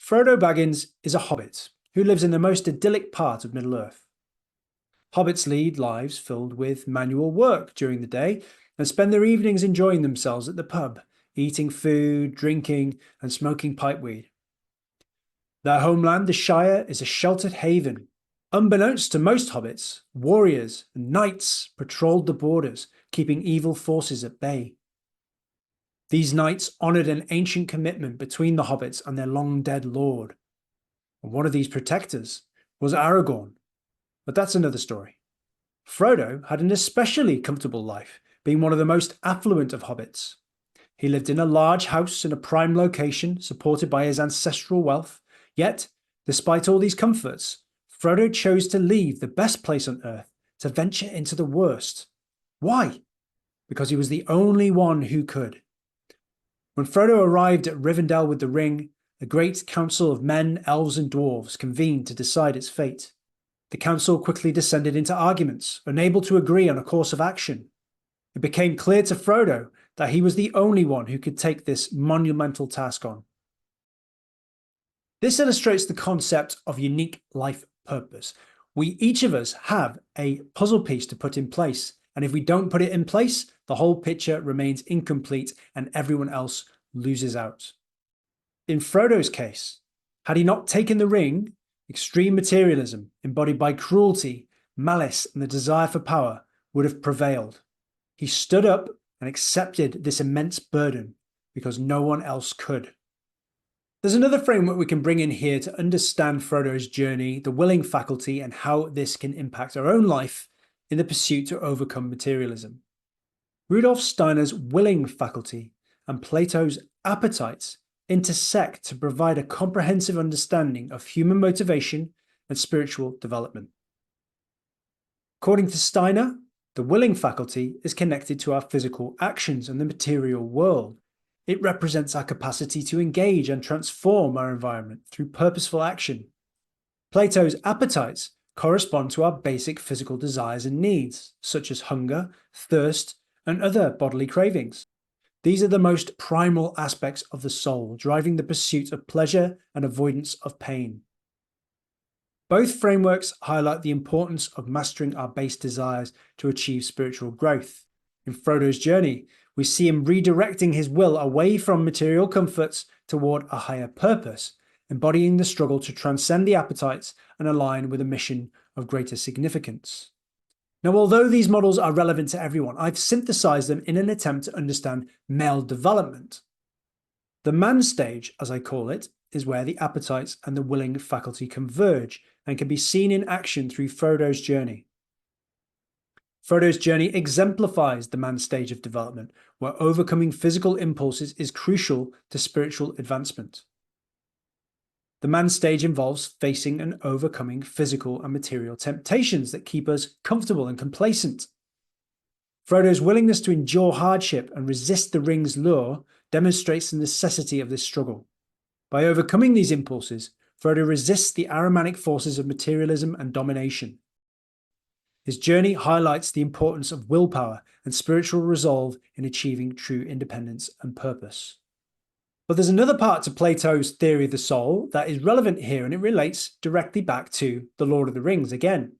Frodo Baggins is a hobbit who lives in the most idyllic part of Middle-earth. Hobbits lead lives filled with manual work during the day and spend their evenings enjoying themselves at the pub, eating food, drinking, and smoking pipeweed. Their homeland, the Shire, is a sheltered haven. Unbeknownst to most hobbits, warriors and knights patrolled the borders, keeping evil forces at bay. These knights honoured an ancient commitment between the hobbits and their long-dead lord. And one of these protectors was Aragorn. But that's another story. Frodo had an especially comfortable life, being one of the most affluent of hobbits. He lived in a large house in a prime location, supported by his ancestral wealth. Yet, despite all these comforts, Frodo chose to leave the best place on earth to venture into the worst. Why? Because he was the only one who could. When Frodo arrived at Rivendell with the ring, a great council of men, elves and dwarves convened to decide its fate. The council quickly descended into arguments, unable to agree on a course of action. It became clear to Frodo that he was the only one who could take this monumental task on. This illustrates the concept of unique life purpose. Each of us have a puzzle piece to put in place, and if we don't put it in place, the whole picture remains incomplete and everyone else loses out. In Frodo's case, had he not taken the ring, extreme materialism, embodied by cruelty, malice, and the desire for power, would have prevailed. He stood up and accepted this immense burden because no one else could. There's another framework we can bring in here to understand Frodo's journey, the willing faculty, and how this can impact our own life in the pursuit to overcome materialism. Rudolf Steiner's willing faculty and Plato's appetites intersect to provide a comprehensive understanding of human motivation and spiritual development. According to Steiner, the willing faculty is connected to our physical actions and the material world. It represents our capacity to engage and transform our environment through purposeful action. Plato's appetites correspond to our basic physical desires and needs, such as hunger, thirst, and other bodily cravings. These are the most primal aspects of the soul, driving the pursuit of pleasure and avoidance of pain. Both frameworks highlight the importance of mastering our base desires to achieve spiritual growth. In Frodo's journey, we see him redirecting his will away from material comforts toward a higher purpose, embodying the struggle to transcend the appetites and align with a mission of greater significance. Now, although these models are relevant to everyone, I've synthesized them in an attempt to understand male development. The man stage, as I call it, is where the appetites and the willing faculty converge and can be seen in action through Frodo's journey. Frodo's journey exemplifies the man stage of development, where overcoming physical impulses is crucial to spiritual advancement. The man stage involves facing and overcoming physical and material temptations that keep us comfortable and complacent. Frodo's willingness to endure hardship and resist the ring's lure demonstrates the necessity of this struggle. By overcoming these impulses, Frodo resists the Ahrimanic forces of materialism and domination. His journey highlights the importance of willpower and spiritual resolve in achieving true independence and purpose. But there's another part to Plato's theory of the soul that is relevant here, and it relates directly back to The Lord of the Rings again.